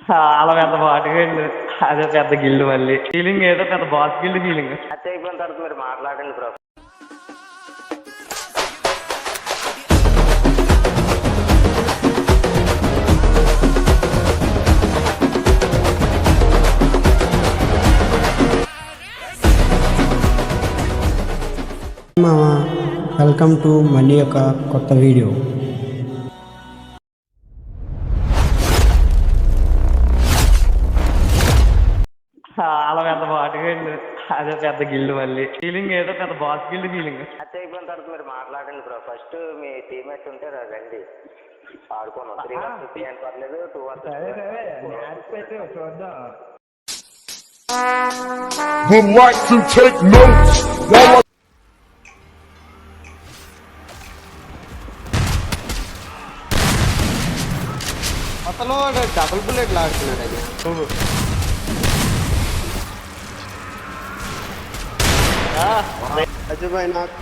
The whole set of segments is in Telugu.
చాలా పెద్ద బాటుగాండి. అదే పెద్ద గిల్డ్ మళ్ళీ ఫీలింగ్ ఏదో పెద్ద బాస్ గిల్డ్ ఫీలింగ్. మ్యాచ్ అయిపోయిన తర్వాత మీరు మాట్లాడండి బ్రో. వెల్కమ్ టు మళ్ళీ ఒక కొత్త వీడియో. చాలా పెద్ద బాటుగాండి. అదే పెద్ద గిల్డ్ మళ్ళీ ఫీలింగ్ ఏదో పెద్ద బాస్ గిల్డ్ ఫీలింగ్. మ్యాచ్ అయిపోయిన తర్వాత మీరు మాట్లాడండి బ్రో. ఫస్ట్ మీ టీమేట్స్ ఉంటే రండి ఆడుకోను. 3 vs 3 అని పర్లేదు, 2 vs 2 would like to take notes while అసలు డబుల్ బుల్లెట్ లాడుతున్నాడు అది. అజుబాయ్ నాకు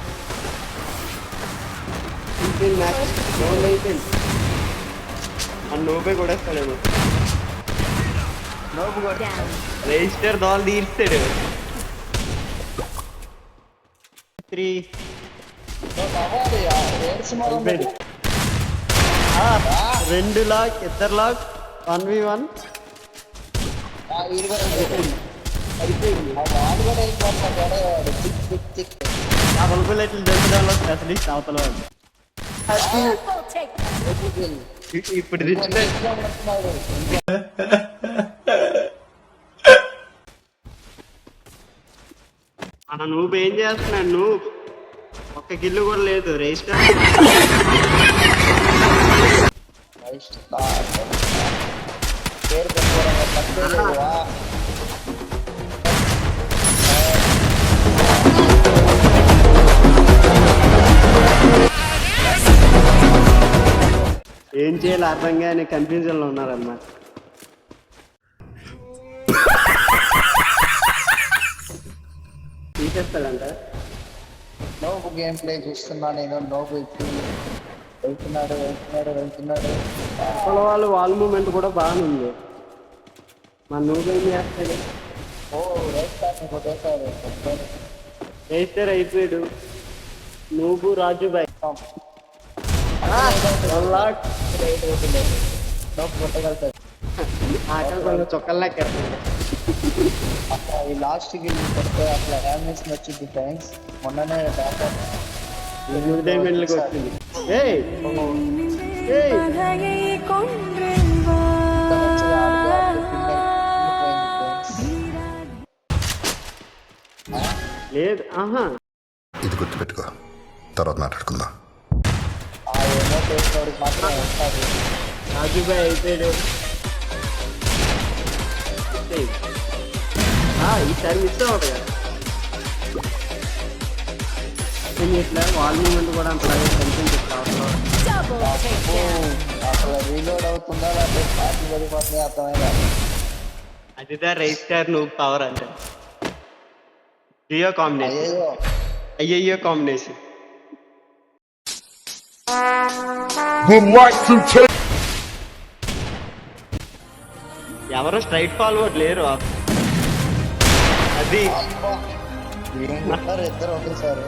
నోబే కూడా వేస్తాడేమో. రిజిస్టర్ దోలు తీర్చాడు. 3 2 లాక్, 2 లాక్, 1v1. డబుల్ బుల్లెట్లు దొరకడంలో స్పెషలిస్ట్ అవతల వాడు. ఇప్పుడు మన నువ్వు ఏం చేస్తున్నాడు? నువ్వు ఒక్క గిల్లు కూడా లేదు. రిజిస్టర్ ఏం చేయాలి అర్థం కానీ కన్ఫ్యూజన్ లో ఉన్నారన్నమాట. తీసేస్తాడంట. నోబు గేమ్ ప్లే చూస్తున్నా నేను. నోబు వెళ్తున్నాడు. అసలు వాళ్ళు వాల్ మూమెంట్ కూడా బాగానే ఉంది. మన నువ్వేం చేస్తాడు? రేస్తారు అయిపోయాడు. నువ్వు రాజుబాయ్ కొంచెం చొక్కల్లా ఈ లాస్ట్ కి కొడితే అట్లా డామేజ్ వచ్చింది ఫ్రెండ్స్. మొన్ననే డైమండ్లకు వచ్చింది. లేదు. ఆహా, ఇది గుర్తుపెట్టుకో, తర్వాత మాట్లాడుకుందాం. ఆ ఏమో చేసినోడికి మాత్రం వస్తుంది. రాజుబాయ్ అయిపోయాడు. ఈసారి మిస్ అవ్వదు కదా. ఇట్లా వాల్ మూమెంట్ కూడా అంతలాగే కనిపించారు. అసలు రీలోడ్ అవుతుందా లేకపోతే పార్టీ పడిపోతుంది అర్థమైనా. అదిదా రైస్టార్ నువ్వు పవర్ అంటే జియో కాంబినేషన్. అయ్యయ్యో combination. would like to take ఎవరో స్ట్రైట్ ఫార్వర్డ్ లేరు. అది ఇద్దరు ఒకేసారి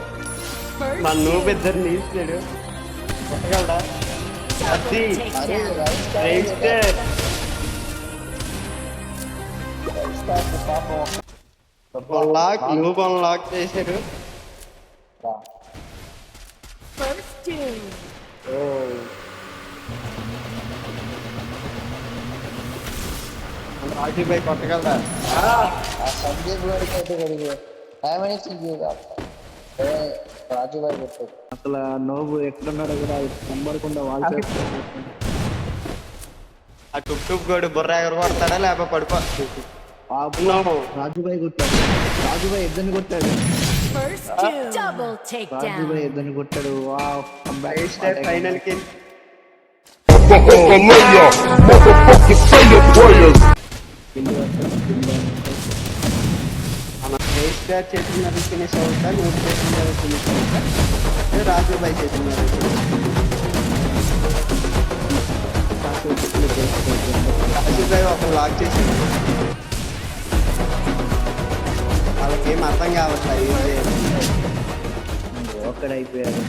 మన నువ్వు ఇద్దరిని ఇస్తాడు. కొట్టగలడా? అది రైస్టర్. లాక్ నువ్వు లాక్ చేశాడు. రాజుబాయ్ కొట్టగలరా? సందీప్ గారికి అయితే గడిగి రాజుబాయ్ కొట్టాడు. అసలు నోబు ఎక్కడున్నాడో కూడా కనబడకుండా వాళ్ళు ఆ టుప్ గోడు బుర్ర ఎగర కొడతాడా లేకపోతే పడిపోతుంది. రాజుబాయ్ కొట్టాడు. రాజుబాయ్ ఇద్దరిని కొట్టాడు. రాజుబాయ్ ఇద్దరిని కొట్టాడు. ఫైనల్ కి రేస్టర్ చేతున్న ఫినిష్ అవుతా, నువ్వు చేతున్న ఫినిష్ అవుతా, రాజుబాయ్ చేతున్నారు. ఆసిఫ్ భాయ్ ఒక లాక్ చేసింది. వాళ్ళకేం అర్థం కావట్లేదు ఏం చేయాలి. ఒక్కడైపోయారు.